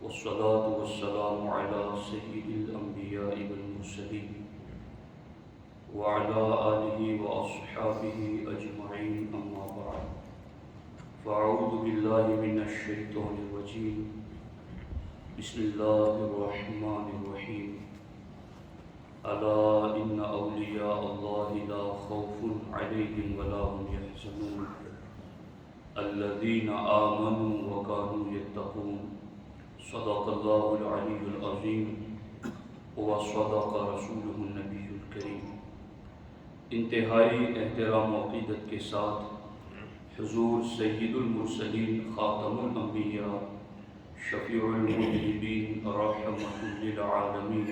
والصلاة والسلام على سيد الأنبياء والمرسلين وعلى آله وأصحابه أجمعين أما بعد فأعوذ بالله من الشيطان الرجيم بسم الله الرحمن الرحيم ألا إن أولياء الله لا خوف عليهم ولا هم يحزنون الذين آمنوا وكانوا يتقون صدق الله العلي العظيم وصدق رسوله النبي الكريم۔ انتہائی احترام و عقیدت کے ساتھ حضور سید المرسلین خاتم الانبیاء شفیع المذنبین رحمۃ للعالمین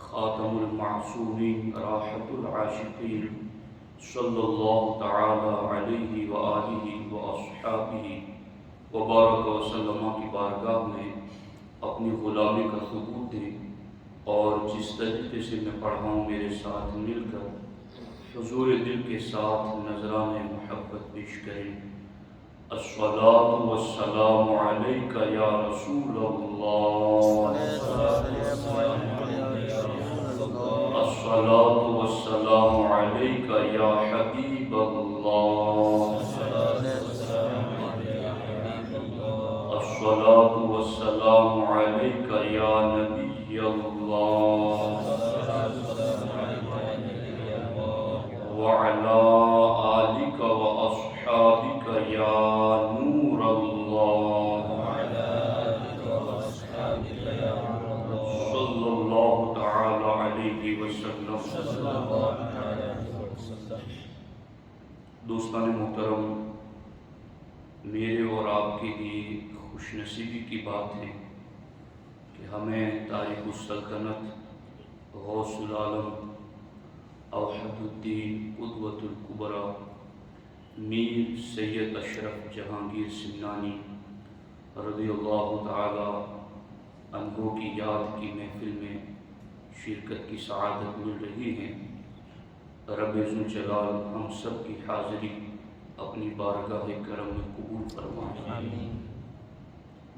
خاتم المعصومین راحت العاشقین صلی اللہ تعالی علیہ وآلہ واصحابہ وبارک وسلم کی بارگاہ میں اپنی غلامی کا ثبوت دیں، اور جس طریقے سے میں پڑھا ہوں میرے ساتھ مل کر حضور دل کے ساتھ نذران محبت پیش کریں۔ الصلاۃ والسلام علیک یا رسول اللہ، الصلاۃ والسلام علیک یا حبیب اللہ، الصلاۃ والسلام علیک یا نبی اللہ وعلی آلک واصحابک یا نور اللہ صلی اللہ تعالی علیہ وسلم۔ دوستان محترم، میرے اور آپ کے لیے خوش نصیبی کی بات ہے کہ ہمیں تاریخ السلطنت غوث العالم اوحد الدین قدوۃ الکبریٰ میر سید اشرف جہانگیر سمنانی رضی اللہ تعالی عنہ کی یاد کی محفل میں شرکت کی سعادت مل رہی ہے۔ رب ذوالجلال ہم سب کی حاضری اپنی بارگاہ کرم میں قبول فرمائے۔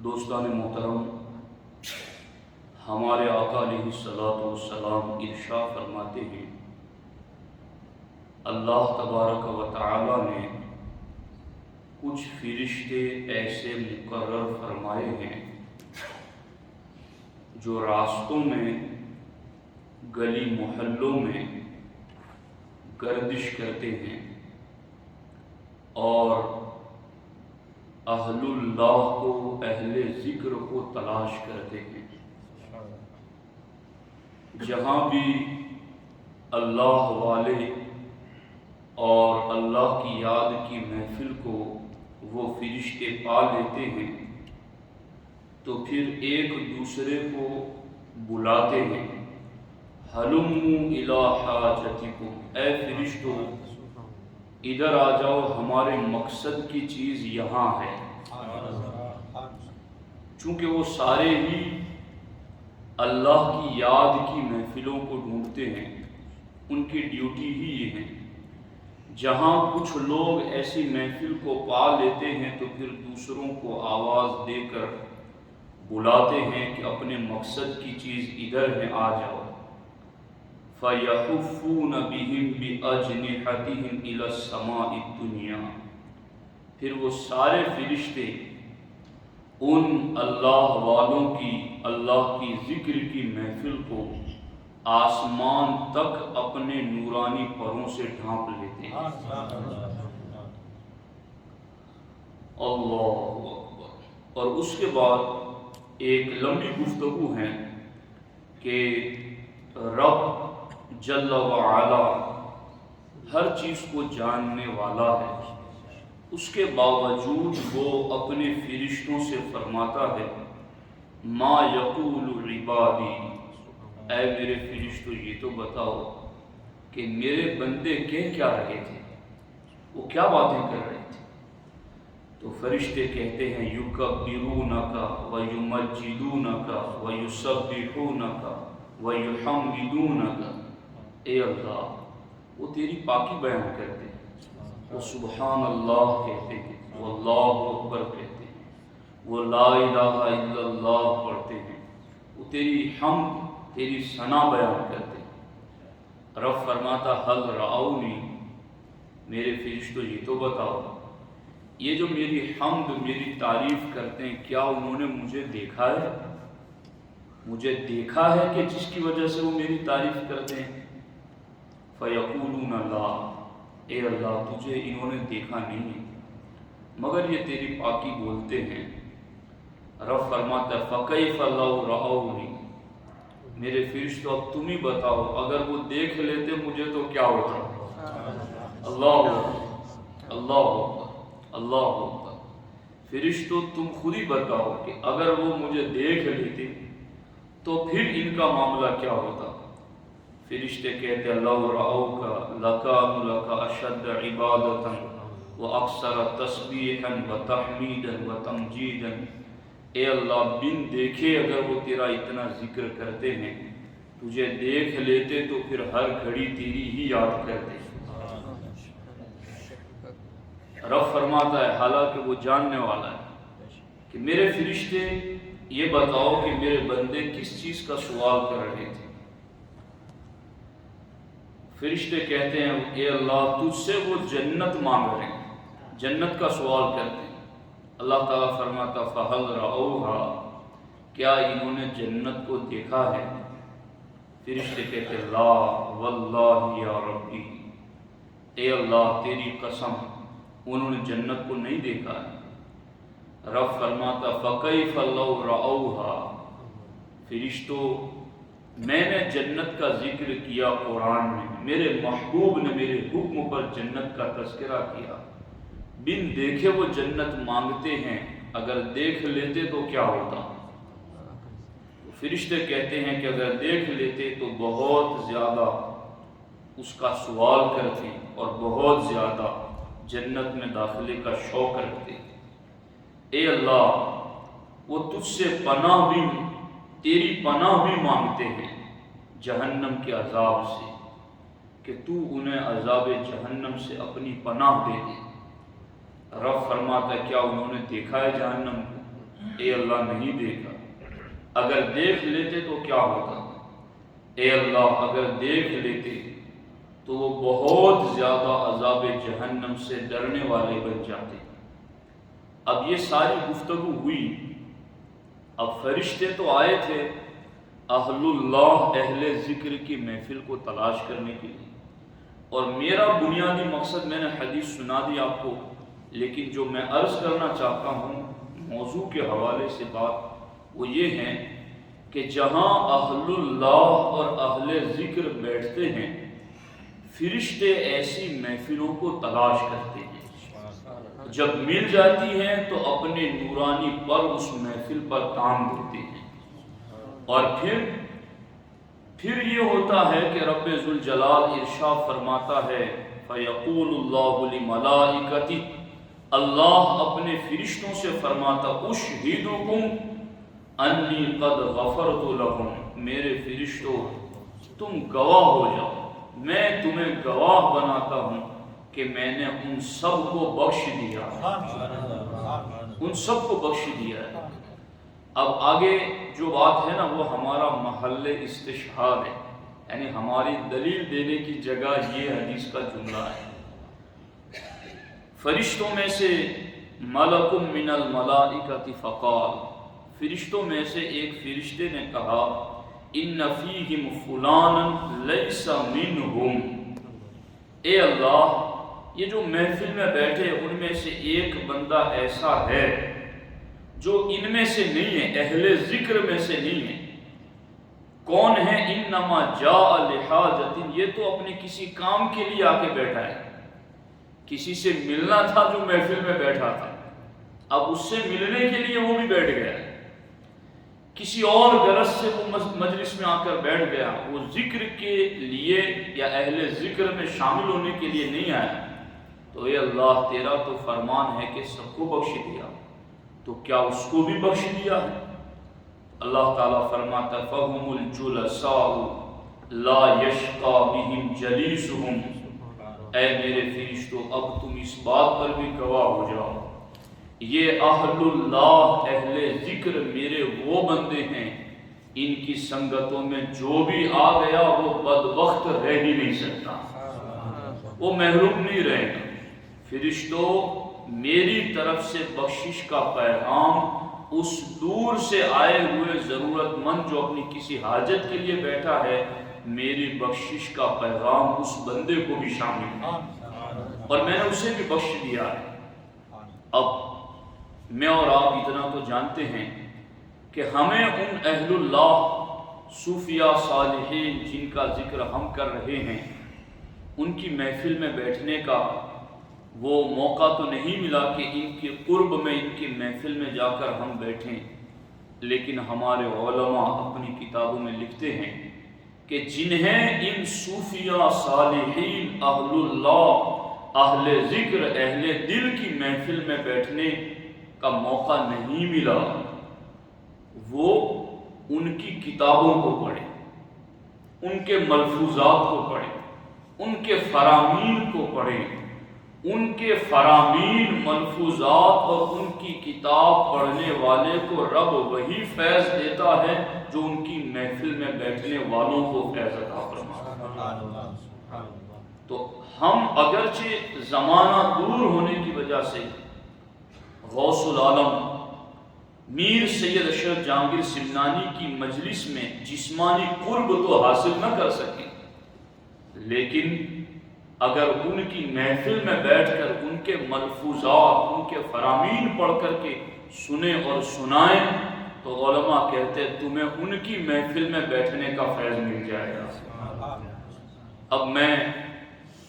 دوستان محترم، ہمارے آقا علیہ الصلوۃ والسلام ارشاد فرماتے ہیں، اللہ تبارک و تعالی نے کچھ فرشتے ایسے مقرر فرمائے ہیں جو راستوں میں، گلی محلوں میں گردش کرتے ہیں اور اہل اللہ کو، اہل ذکر کو تلاش کرتے ہیں۔ جہاں بھی اللہ والے اور اللہ کی یاد کی محفل کو وہ فرشتے پا لیتے ہیں تو پھر ایک دوسرے کو بلاتے ہیں، ہلموا الی حاجتکم، اے فرشتو ادھر آ جاؤ، ہمارے مقصد کی چیز یہاں ہے۔ چونکہ وہ سارے ہی اللہ کی یاد کی محفلوں کو ڈھونڈتے ہیں، ان کی ڈیوٹی ہی یہ ہے۔ جہاں کچھ لوگ ایسی محفل کو پا لیتے ہیں تو پھر دوسروں کو آواز دے کر بلاتے ہیں کہ اپنے مقصد کی چیز ادھر ہے، آ جاؤ۔ فَيَحُفُّونَ بِهِمْ بِأَجْنِحَتِهِمْ إِلَى السَّمَاءِ الدُّنْيَا، پھر وہ سارے فرشتے ان اللہ والوں کی، اللہ کی ذکر کی محفل کو آسمان تک اپنے نورانی پروں سے ڈھانپ لیتے ہیں۔ اللہ اکبر۔ اور اس کے بعد ایک لمبی گفتگو ہے کہ رب جل وعلا ہر چیز کو جاننے والا ہے، اس کے باوجود وہ اپنے فرشتوں سے فرماتا ہے، ما یقول عبادی، اے میرے فرشتوں یہ تو بتاؤ کہ میرے بندے کہہ کیا رہے تھے، وہ کیا باتیں کر رہے تھے؟ تو فرشتے کہتے ہیں، یکبرونک ویمجدونک ویسبحونک ویحمدونک، اے اللہ وہ تیری پاکی بیان کرتے ہیں، وہ سبحان اللہ کہتے ہیں، وہ اللہ اکبر کہتے ہیں، وہ لا الہ الا اللہ پڑھتے ہیں، وہ تیری حمد، تیری ثنا بیان کرتے ہیں۔ رب فرماتا حل رعونی، میرے فرشتوں یہ تو بتاؤ، یہ جو میری حمد، میری تعریف کرتے ہیں، کیا انہوں نے مجھے دیکھا ہے؟ مجھے دیکھا ہے کہ جس کی وجہ سے وہ میری تعریف کرتے ہیں؟ فیقولون لا، اے اللہ تجھے انہوں نے دیکھا نہیں ہے مگر یہ تیری پاکی بولتے ہیں۔ رب فرماتا ہے فکیف لو رعونی، میرے فرشتوں اب تم ہی بتاؤ اگر وہ دیکھ لیتے مجھے تو کیا ہوتا؟ اللہ اکبر، اللہ اکبر، اللہ اکبر۔ فرشتوں تم خود ہی بتاؤ کہ اگر وہ مجھے دیکھ لیتے تو پھر ان کا معاملہ کیا ہوتا؟ فرشتے کہتے لو رعوک لکانوا لک اشد عبادتا واکثر تسبیحا وتحمیدا وتمجیدا، اے اللہ بن دیکھے اگر وہ تیرا اتنا ذکر کرتے ہیں، تجھے دیکھ لیتے تو پھر ہر گھڑی تیری ہی یاد کرتے۔ رب فرماتا ہے حالانکہ وہ جاننے والا ہے کہ میرے فرشتے یہ بتاؤ کہ میرے بندے کس چیز کا سوال کر رہے تھے۔ فرشتے کہتے ہیں اے اللہ تجھ سے وہ جنت مانگ رہے ہیں، جنت کا سوال کرتے ہیں۔ اللہ تعالیٰ فرماتا فہل رعوہا، کیا انہوں نے جنت کو دیکھا ہے؟ فرشتے کہتے لا واللہ یا ربی، اے اللہ تیری قسم انہوں نے جنت کو نہیں دیکھا ہے۔ رب فرماتا فکیف لو رعوہا، فرشتوں میں نے جنت کا ذکر کیا قرآن میں، میرے محبوب نے میرے حکم پر جنت کا تذکرہ کیا، بن دیکھے وہ جنت مانگتے ہیں، اگر دیکھ لیتے تو کیا ہوتا؟ فرشتے کہتے ہیں کہ اگر دیکھ لیتے تو بہت زیادہ اس کا سوال کرتے اور بہت زیادہ جنت میں داخلے کا شوق رکھتے۔ اے اللہ وہ تجھ سے پناہ بھی، تیری پناہ بھی مانگتے ہیں جہنم کے عذاب سے، کہ تو انہیں عذاب جہنم سے اپنی پناہ دے دے۔ رب فرماتا ہے کیا انہوں نے دیکھا ہے جہنم کو؟ اے اللہ نہیں دیکھا، اگر دیکھ لیتے تو کیا ہوتا؟ اے اللہ اگر دیکھ لیتے تو وہ بہت زیادہ عذاب جہنم سے ڈرنے والے بن جاتے۔ اب یہ ساری گفتگو ہوئی، اب فرشتے تو آئے تھے اہل اللہ، اہل ذکر کی محفل کو تلاش کرنے کے لیے، اور میرا بنیادی مقصد میں نے حدیث سنا دی آپ کو، لیکن جو میں عرض کرنا چاہتا ہوں موضوع کے حوالے سے بات وہ یہ ہے کہ جہاں اہل اللہ اور اہل ذکر بیٹھتے ہیں، فرشتے ایسی محفلوں کو تلاش کرتے ہیں، جب مل جاتی ہیں تو اپنے نورانی پر اس محفل پر تان دیتے ہیں، اور پھر یہ ہوتا ہے کہ رب ذوالجلال ارشاد فرماتا ہے فَيَقُولُ اللَّهُ لِمَلَائِكَتِهِ، اللہ اپنے فرشتوں سے فرماتا اُشْهِدُكُمْ انی قد غفرت لکم، میرے فرشتوں تم گواہ ہو جاؤ، میں تمہیں گواہ بناتا ہوں کہ میں نے ان سب کو بخش دیا ہے، ان سب کو بخش دیا ہے۔ اب آگے جو بات ہے نا وہ ہمارا محل استشہاد ہے، یعنی ہماری دلیل دینے کی جگہ یہ حدیث کا جملہ ہے۔ فرشتوں میں سے ملک من الملائکۃ فقال، فرشتوں میں سے ایک فرشتے نے کہا ان فیہم فلانا لیس منہم، اے اللہ یہ جو محفل میں بیٹھے ان میں سے ایک بندہ ایسا ہے جو ان میں سے نہیں ہے، اہل ذکر میں سے نہیں ہے۔ کون ہے؟ انما جاء لحاجۃ، یہ تو اپنے کسی کام کے لیے آ کے بیٹھا ہے، کسی سے ملنا تھا جو محفل میں بیٹھا تھا، اب اس سے ملنے کے لیے وہ بھی بیٹھ گیا، کسی اور غرض سے وہ مجلس میں آ کر بیٹھ گیا، وہ ذکر کے لیے یا اہل ذکر میں شامل ہونے کے لیے نہیں آیا۔ تو اے اللہ تیرا تو فرمان ہے کہ سب کو بخش دیا، تو کیا اس کو بھی بخش دیا ہے؟ اللہ تعالیٰ فرماتا فَهُمُ الْجُلَسَاءُ لَا يَشْقَى بِهِمْ جَلِيسُهُمْ، اے میرے فرشتوں اب تم اس بات پر بھی گواہ ہو جاؤ یہ اہل اللہ اہل ذکر میرے وہ بندے ہیں ان کی سنگتوں میں جو بھی آ گیا وہ بدبخت رہ ہی نہیں سکتا، وہ محروم نہیں رہے گا۔ فرشتوں، میری طرف سے بخشش کا پیغام اس دور سے آئے ہوئے ضرورت مند جو اپنی کسی حاجت کے لیے بیٹھا ہے، میری بخشش کا پیغام اس بندے کو بھی شامل ہے اور میں نے اسے بھی بخش دیا ہے۔ اب میں اور آپ اتنا تو جانتے ہیں کہ ہمیں ان اہل اللہ صوفیاء صالحین جن کا ذکر ہم کر رہے ہیں ان کی محفل میں بیٹھنے کا وہ موقع تو نہیں ملا کہ ان کے قرب میں ان کی محفل میں جا کر ہم بیٹھیں، لیکن ہمارے علماء اپنی کتابوں میں لکھتے ہیں کہ جنہیں ان صوفیاء صالحین اہل اللہ اہل ذکر اہل دل کی محفل میں بیٹھنے کا موقع نہیں ملا، وہ ان کی کتابوں کو پڑھیں، ان کے ملفوظات کو پڑھیں، ان کے فرامین کو پڑھیں۔ ان کے فرامین، ملفوظات اور ان کی کتاب پڑھنے والے کو رب وہی فیض دیتا ہے جو ان کی محفل میں بیٹھنے والوں کو فیض عطا فرماتا ہے۔ تو ہم اگرچہ زمانہ دور ہونے کی وجہ سے غوث العالم میر سید اشرف جہانگیر سمنانی کی مجلس میں جسمانی قرب تو حاصل نہ کر سکے، لیکن اگر ان کی محفل میں بیٹھ کر ان کے ملفوظات، ان کے فرامین پڑھ کر کے سنیں اور سنائیں تو علماء کہتے ہیں تمہیں ان کی محفل میں بیٹھنے کا فیض مل جائے گا۔ اب میں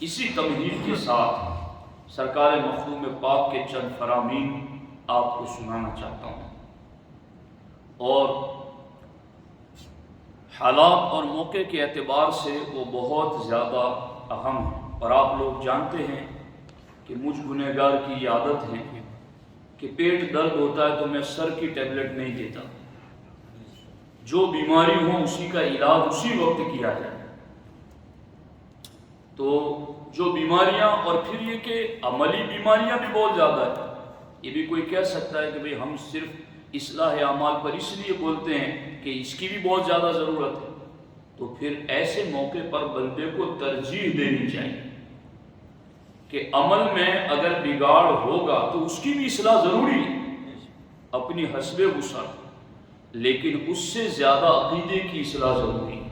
اسی تمہید کے ساتھ سرکار مخدوم پاک کے چند فرامین آپ کو سنانا چاہتا ہوں، اور حالات اور موقع کے اعتبار سے وہ بہت زیادہ اہم ہے۔ اور آپ لوگ جانتے ہیں کہ مجھ گنہگار کی یہ عادت ہے کہ پیٹ درد ہوتا ہے تو میں سر کی ٹیبلٹ نہیں دیتا، جو بیماری ہو اسی کا علاج اسی وقت کیا جائے۔ تو جو بیماریاں، اور پھر یہ کہ عملی بیماریاں بھی بہت زیادہ ہیں، یہ بھی کوئی کہہ سکتا ہے کہ بھئی ہم صرف اصلاح اعمال پر اس لیے بولتے ہیں کہ اس کی بھی بہت زیادہ ضرورت ہے، تو پھر ایسے موقع پر بندے کو ترجیح دینی چاہیے کہ عمل میں اگر بگاڑ ہوگا تو اس کی بھی اصلاح ضروری ہے اپنی حسب وسعت، لیکن اس سے زیادہ عقیدے کی اصلاح ضروری ہے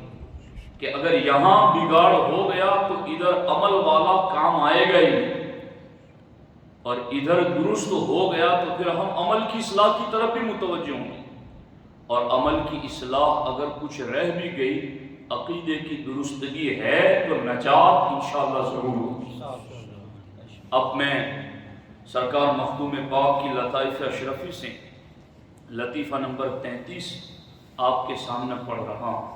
کہ اگر یہاں بگاڑ ہو گیا تو ادھر عمل والا کام آئے گا ہی نہیں، اور ادھر درست ہو گیا تو پھر ہم عمل کی اصلاح کی طرف بھی متوجہ ہوں گے، اور عمل کی اصلاح اگر کچھ رہ بھی گئی، عقیدے کی درستگی ہے تو نجات انشاءاللہ ضرور ہوگی۔ اب میں سرکار مخدوم پاک کی لطائف اشرفی سے لطیفہ نمبر 33 آپ کے سامنے پڑھ رہا ہوں۔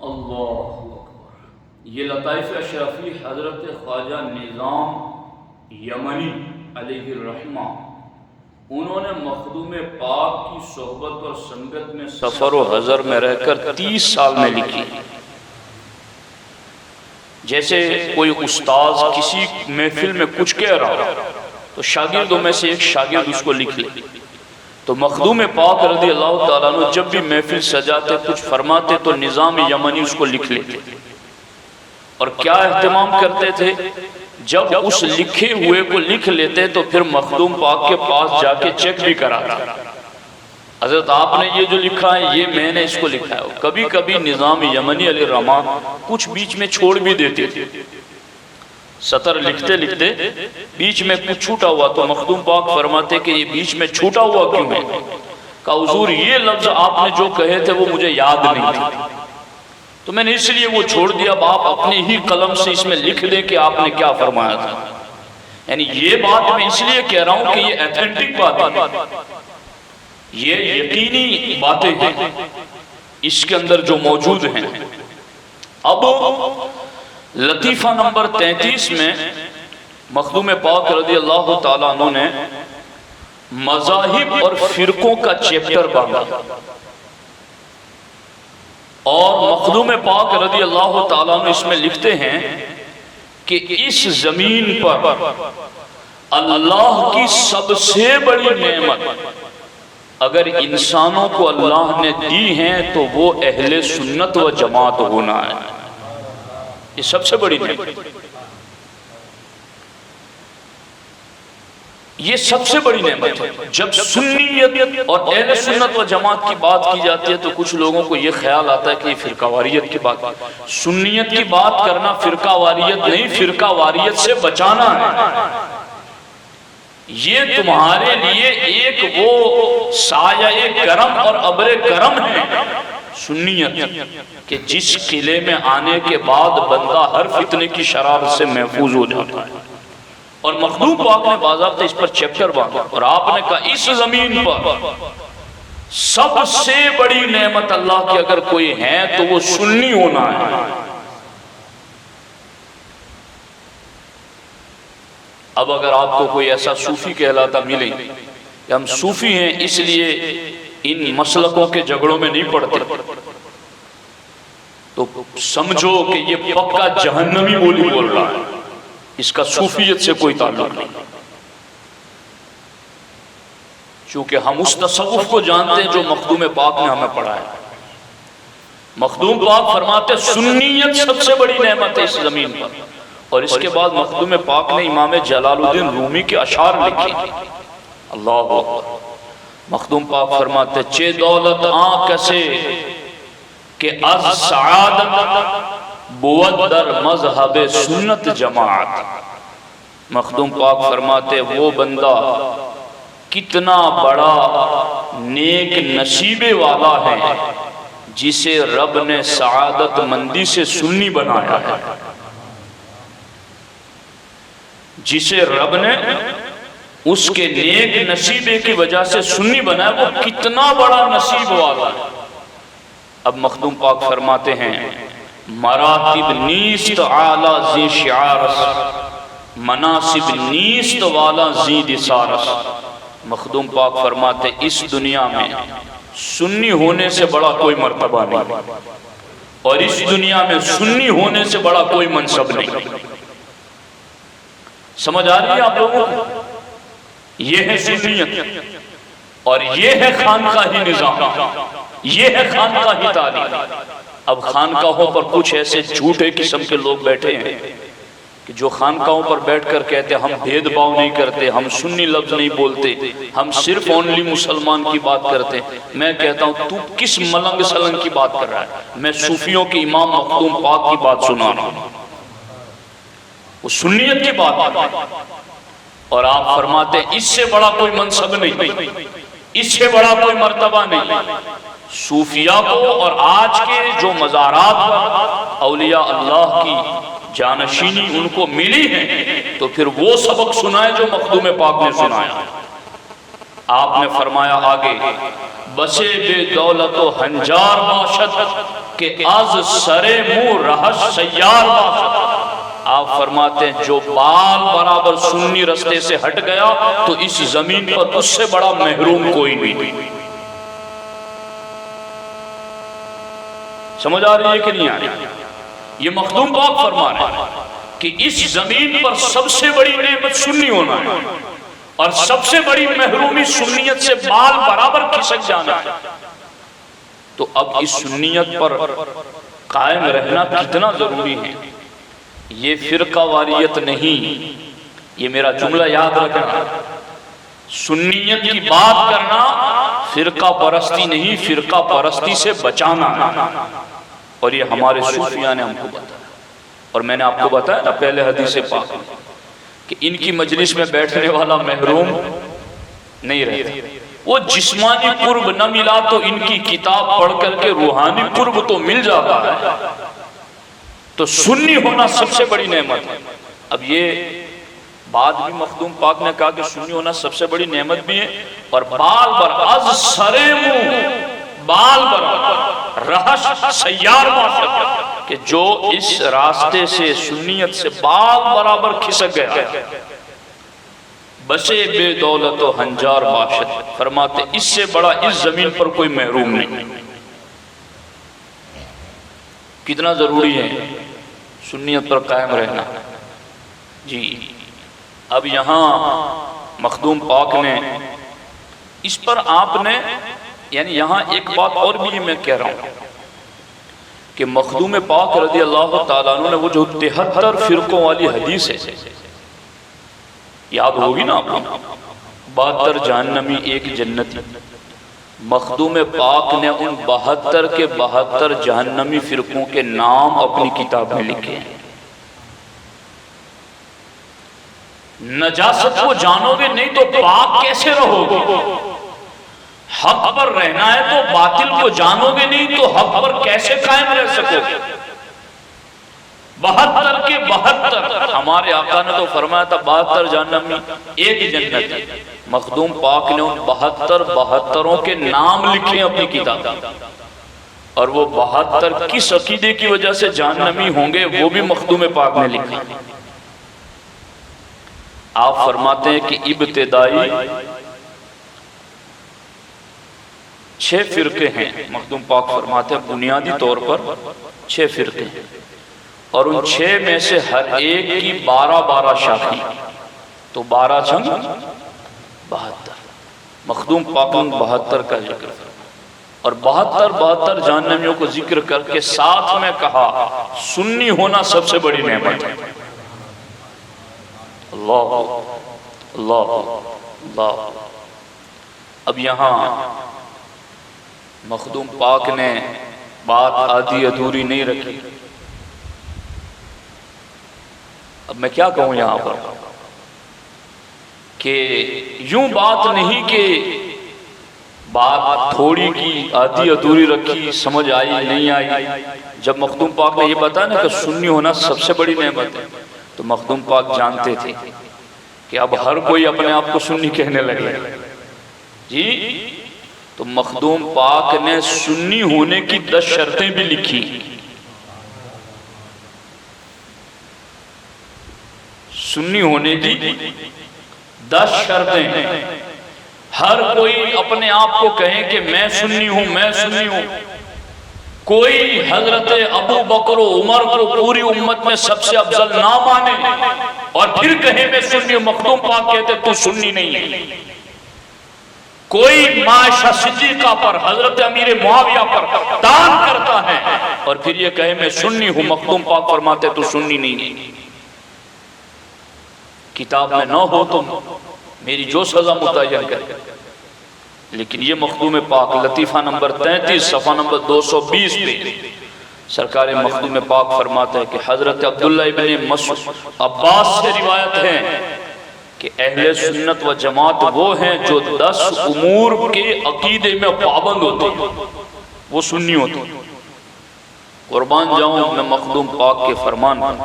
اللہ اکبر۔ یہ لطائف اشرفی حضرت خواجہ نظام یمنی علیہ الرحمہ، انہوں نے مخدوم پاک کی صحبت اور سنگت میں سفر و حضر میں رہ کر 30 سال میں لکھی۔ جیسے کوئی استاذ کسی محفل میں کچھ کہہ رہا تو شاگردوں میں سے ایک شاگرد اس کو لکھ لے، تو مخدوم پاک رضی اللہ تعالیٰ عنہ جب بھی محفل سجاتے کچھ فرماتے تو نظام یمنی اس کو لکھ لیتے، اور کیا اہتمام کرتے تھے، جب اس لکھے ہوئے کو لکھ لیتے تو پھر مخدوم پاک کے پاس جا کے چیک بھی کراتا، حضرت آپ نے یہ جو لکھا ہے یہ میں نے اس کو لکھا ہے۔ کبھی کبھی نظام یمنی علیہ الرحمہ کچھ بیچ میں چھوڑ بھی دیتے تھے، سطر لکھتے لکھتے بیچ میں کچھ چھوٹا ہوا تو مخدوم پاک فرماتے کہ یہ بیچ میں چھوٹا ہوا کیوں ہے؟ کہا حضور یہ لفظ آپ نے جو کہے تھے وہ مجھے یاد نہیں تھے، تو میں نے اس لیے وہ چھوڑ دیا، اب آپ اپنے ہی قلم سے اس میں لکھ دیں کہ آپ نے کیا فرمایا تھا۔ یعنی یہ بات میں اس لیے کہہ رہا ہوں کہ یہ ایتھنٹک بات ہے، یہ یقینی باتیں ہیں اس کے اندر جو موجود ہیں۔ اب لطیفہ نمبر 33 میں مخدوم پاک رضی اللہ تعالیٰ عنہ نے مذاہب اور فرقوں کا چیپٹر باندھا، اور مخدوم پاک رضی اللہ تعالیٰ عنہ اس میں لکھتے ہیں کہ اس زمین پر اللہ کی سب سے بڑی نعمت اگر انسانوں کو اللہ نے دی ہیں تو وہ اہل سنت و جماعت ہونا ہے. یہ سب سے بڑی نعمت، یہ سب سے بڑی نعمت ہے. جب سنیت اور اہل سنت و جماعت کی بات کی جاتی ہے تو کچھ لوگوں کو یہ خیال آتا ہے کہ یہ فرقہ واریت کی بات. سنیت کی بات کرنا فرقہ واریت نہیں، فرقہ واریت سے بچانا ہے. یہ تمہارے لیے ایک وہ سایہ کرم اور ابر کرم ہے سنیت، کہ جس قلعے میں آنے کے بعد بندہ ہر فتنے کی شرارت سے محفوظ ہو جاتا ہے. اور مخدوم پاک نے باضابطہ اس پر چیپٹر باندھا اور آپ نے کہا اس زمین پر سب سے بڑی نعمت اللہ کی اگر کوئی ہے تو وہ سنی ہونا ہے. اب اگر آپ کو کوئی ایسا صوفی کہلاتا ملے کہ ہم صوفی ہیں اس لیے ان مسلکوں کے جھگڑوں میں نہیں پڑتے، تو سمجھو کہ یہ پکا جہنمی بولی بول رہا ہے، اس کا صوفیت سے کوئی تعلق نہیں. چونکہ ہم اس تصوف کو جانتے ہیں جو مخدوم پاک نے ہمیں پڑھایا. مخدوم پاک فرماتے سنیت سب سے بڑی نعمت ہے اس زمین پر. اور اس کے بعد مخدوم پاک نے امام جلال الدین رومی کے اشعار لکھے. اللہ اکبر. مخدوم پاک فرماتے چے دولت آن کسے کہ از سعادت بود در مذہب سنت جماعت. مخدوم پاک فرماتے وہ بندہ کتنا بڑا نیک نصیبے والا ہے جسے رب نے سعادت مندی سے سنی بنایا ہے. جسے رب نے اس کے نیک نصیبے کی وجہ سے سنی بنایا، وہ کتنا بڑا نصیب والا ہے. اب مخدوم پاک فرماتے ہیں مراتب نیست اعلی زی شعارس، مناسب نیست والا زی دسارس. مخدوم پاک فرماتے اس دنیا میں سنی ہونے سے بڑا کوئی مرتبہ نہیں، اور اس دنیا میں سنی ہونے سے بڑا کوئی منصب نہیں. سمجھ آ رہی ہے آپ لوگوں کو؟ یہ ہے سنیت اور یہ ہے خانقاہی نظام، یہ ہے خانقاہی تعلیم. اب خانقاہوں پر کچھ ایسے جھوٹے قسم کے لوگ بیٹھے ہیں کہ جو خانقاہوں پر بیٹھ کر کہتے ہم بھید بھاؤ نہیں کرتے، ہم سنی لفظ نہیں بولتے، ہم صرف اونلی مسلمان کی بات کرتے. میں کہتا ہوں تو کس ملنگ سلنگ کی بات کر رہا ہے؟ میں صوفیوں کے امام مخدوم پاک کی بات سنا رہا ہوں، وہ سنیت کی بات ہے. اور آپ فرماتے ہیں اس سے بڑا کوئی منصب نہیں، اس سے بڑا کوئی مرتبہ نہیں. صوفیاء کو اور آج کے جو مزارات پر اولیاء اللہ کی جانشینی ان کو ملی ہے تو پھر وہ سبق سنائے جو مخدوم پاک نے سنایا. آپ نے فرمایا آگے بسے بے دولت و ہنجار باشد کہ از سرے منہ رہش سیار باشد. آپ فرماتے ہیں جو بال برابر سنی رستے سے ہٹ گیا تو اس زمین پر اس سے بڑا محروم کوئی نہیں. سمجھ آ رہی ہے کہ نہیں آ رہی؟ یہ مخدوم پاک فرما رہے ہیں کہ اس زمین پر سب سے بڑی نعمت سنی ہونا ہے اور سب سے بڑی محرومی سنیت سے بال برابر کھسک جانا ہے. تو اب اس سنیت پر قائم رہنا کتنا ضروری ہے. یہ فرقہ واریت نہیں، یہ میرا جملہ یاد رکھنا. سنیت کی بات کرنا فرقہ پرستی نہیں، فرقہ پرستی سے بچانا ہے. اور یہ ہمارے صوفیاء نے ہم کو بتایا. اور میں نے آپ کو بتایا نا پہلے حدیث پاک کہ ان کی مجلس میں بیٹھنے والا محروم نہیں رہتا. وہ جسمانی قرب نہ ملا تو ان کی کتاب پڑھ کر کے روحانی قرب تو مل جاتا ہے. تو سنی ہونا سب سے بڑی نعمت ہے. اب یہ بات بھی مخدوم پاک نے کہا کہ سنی ہونا سب سے بڑی نعمت بھی ہے، اور بال بر از سرے منہ بال بر رہش سیار باشد کہ جو اس راستے سے سنیت سے بال برابر کھسک گیا بسے بے دولت و ہنجار باشد. فرماتے اس سے بڑا اس زمین پر کوئی محروم نہیں. کتنا ضروری ہے سنیت پر قائم رہنا. جی اب یہاں مخدوم پاک نے اس پر آپ نے یعنی یہاں ایک بات اور بھی میں کہہ رہا ہوں کہ مخدوم پاک رضی اللہ تعالیٰ عنہ نے وہ جو 73 فرقوں والی حدیث ہے یاد ہوگی نا آپ کو، 72 جہنمی ایک جنتی، مخدوم پاک نے ان 72 کے 72 جہنمی فرقوں کے نام اپنی کتاب میں لکھے ہیں۔ نجاست کو جانو گے نہیں تو پاک کیسے رہو گے؟ حق پر رہنا ہے تو باطل کو جانو گے نہیں تو حق پر کیسے قائم رہ سکو گے؟ 72 کے 72 ہمارے آقا نے تو فرمایا تھا 72 جہنمی ایک جنت، مخدوم پاک نے ان 72 کے نام لکھے اپنی کتاب، اور وہ 72 کس عقیدے کی وجہ سے جہنمی ہوں گے وہ بھی مخدوم پاک نے لکھا۔ آپ فرماتے ہیں کہ ابتدائی 6 فرقے ہیں، مخدوم پاک فرماتے ہیں بنیادی طور پر 6 فرقے ہیں، اور ان 6 میں سے ہر ایک کی 12 شاخی، تو 12 چھنگ 72، مخدوم پاک نے 72 کا ذکر، اور 72 جہنمیوں کو ذکر کر کے ساتھ میں کہا سنی ہونا سب سے بڑی نعمت ہے۔ اللہ اللہ اللہ۔ اب یہاں مخدوم پاک نے بات آدھی ادھوری نہیں رکھی۔ اب میں کیا کہوں یہاں پر کہ یوں بات نہیں کہ بات تھوڑی کی آدھی ادھوری رکھی، سمجھ آئی نہیں آئی۔ جب مخدوم پاک نے یہ بتایا نا کہ سنی ہونا سب سے بڑی نعمت ہے، تو مخدوم پاک جانتے تھے کہ اب ہر کوئی اپنے آپ کو سنی کہنے لگے جی، تو مخدوم پاک نے سنی ہونے کی 10 شرطیں بھی لکھی۔ سنی ہونے کی 10 شرطیں، ہر کوئی اپنے آپ کو کہے کہ میں سنی ہوں میں سنی ہوں۔ کوئی حضرت ابو بکر و عمر کو پوری امت میں سب سے افضل نہ مانے اور پھر کہے میں سنی ہوں، مخدوم پاک کہتے تو سنی نہیں ہے۔ کوئی معاشہ صدیقہ پر حضرت امیر معاویہ پر تان کرتا ہے اور پھر یہ کہے میں سنی ہوں، مخدوم پاک فرماتے تو سنی نہیں ہے۔ کتاب میں نہ ہو تو میری جو سزا متعین کرے، لیکن یہ مخدوم پاک لطیفہ نمبر 33 صفحہ نمبر 220 پہ سرکار مخدوم پاک فرماتا ہے کہ حضرت عبداللہ ابن مسعود عباس سے روایت ہے کہ اہل سنت و جماعت وہ ہیں جو 10 امور کے عقیدے میں پابند ہوتے ہیں، وہ سنی ہوتے ہیں۔ قربان جاؤں میں مخدوم پاک کے فرمان پر۔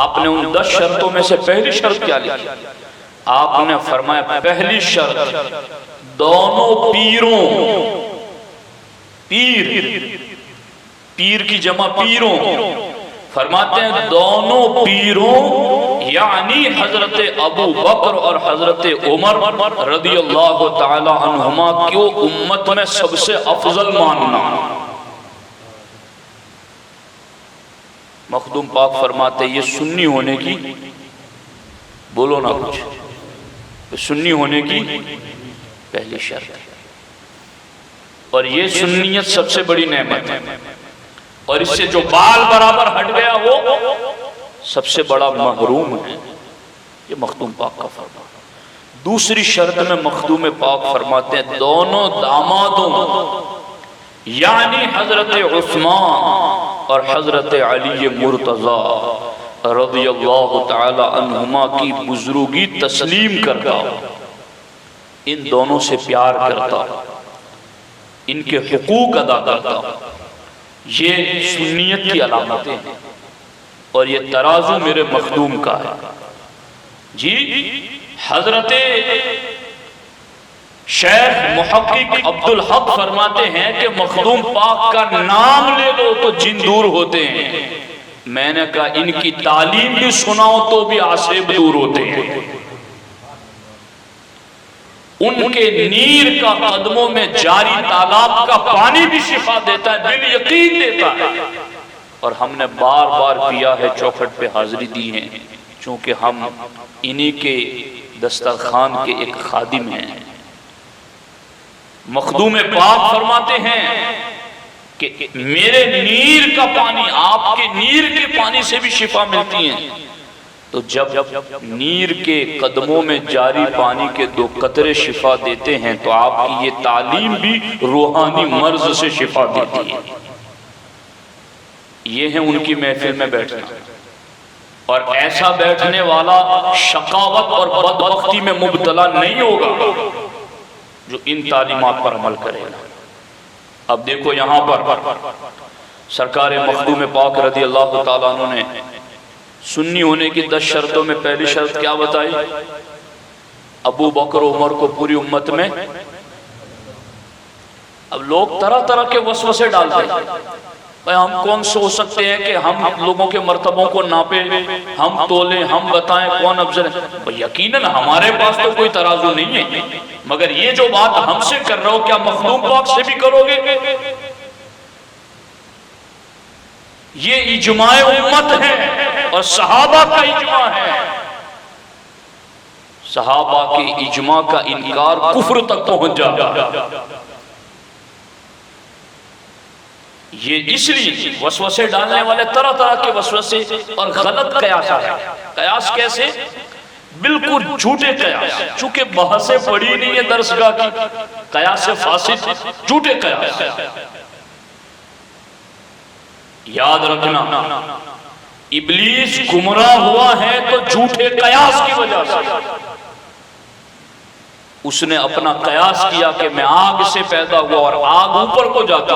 آپ نے ان 10 شرطوں میں سے پہلی شرط کیا لکھی؟ آپ نے فرمایا پہلی شرط دونوں پیروں، پیر کی جمع پیروں، فرماتے ہیں دونوں پیروں یعنی حضرت ابو بکر اور حضرت عمر رضی اللہ تعالی عنہما کو امت میں سب سے افضل ماننا۔ مخدوم پاک فرماتے ہیں یہ سنی ہونے کی، بولو نا کچھ، سنی ہونے کی پہلی شرط ہے، اور یہ سنیت سب سے بڑی نعمت ہے، اور اس سے جو بال برابر ہٹ گیا وہ سب سے بڑا محروم ہے۔ یہ مخدوم پاک کا فرمان۔ دوسری شرط میں مخدوم پاک فرماتے ہیں دونوں دامادوں یعنی حضرت عثمان اور حضرت علی مرتضی رضی اللہ تعالی عنہما کی بزرگی تسلیم کرتا، ان دونوں سے پیار کرتا، ان کے حقوق ادا کرتا، یہ سنیت کی علامتیں ہیں، اور یہ ترازو میرے مخدوم کا ہے جی۔ حضرت شیخ محقق عبدالحق فرماتے ہیں کہ مخدوم پاک کا نام لے لو تو جن دور ہوتے ہیں۔ میں نے کہا ان کی تعلیم بھی سناؤ تو بھی آسیب دور ہوتے ہیں۔ ان کے نیر کا قدموں میں جاری تالاب کا پانی بھی شفا دیتا ہے، بالیقین دیتا ہے، اور ہم نے بار بار پیا ہے، چوکھٹ پہ حاضری دی ہے۔ چونکہ ہم انہی کے دسترخوان کے ایک خادم ہیں۔ مخدوم پاک فرماتے ہیں کہ میرے نیر کا پانی، آپ کے نیر کے پانی سے بھی شفا ملتی ہے۔ تو جب نیر کے قدموں میں جاری پانی کے 2 قطرے شفا دیتے ہیں تو آپ کی یہ تعلیم بھی روحانی مرض سے شفا دیتی ہے۔ یہ ہے ان کی محفل میں بیٹھنا، اور ایسا بیٹھنے والا شقاوت اور بدبختی میں مبتلا نہیں ہوگا جو ان تعلیمات پر عمل کرے گا۔ اب دیکھو یہاں پر سرکار مخدوم پاک رضی اللہ تعالیٰ عنہ نے سنی ہونے کی 10 شرطوں میں پہلی شرط کیا بتائی؟ ابو بکر و عمر کو پوری امت میں۔ اب لوگ طرح طرح کے وسوسے ڈالتے ہیں، بھئی ہم کون سوچ سکتے ہیں کہ ہم لوگوں کے مرتبوں کو ناپے، ہم تولیں، ہم بتائیں کون افضل ہے۔ یقیناً ہمارے پاس تو کوئی ترازو نہیں ہے، مگر یہ جو بات ہم سے کر رہا ہو کیا مخدوم پاک سے بھی کرو گے؟ یہ اجماع امت ہے اور صحابہ کا اجماع ہے۔ صحابہ کے اجماع کا انکار کفر تک پہنچ جاتا۔ یہ اس لیے وسوسے ڈالنے والے طرح طرح کے وسوسے اور غلط قیاس ہے۔ قیاس کیسے؟ بالکل جھوٹے قیاس، چونکہ بحثیں پڑھی نہیں ہے درسگاہ کی، قیاس فاسد، جھوٹے قیاس۔ یاد رکھنا ابلیس گمراہ ہوا ہے تو جھوٹے قیاس کی وجہ سے۔ اس نے اپنا قیاس کیا کہ میں آگ سے پیدا ہوا اور آگ اوپر کو جاتا،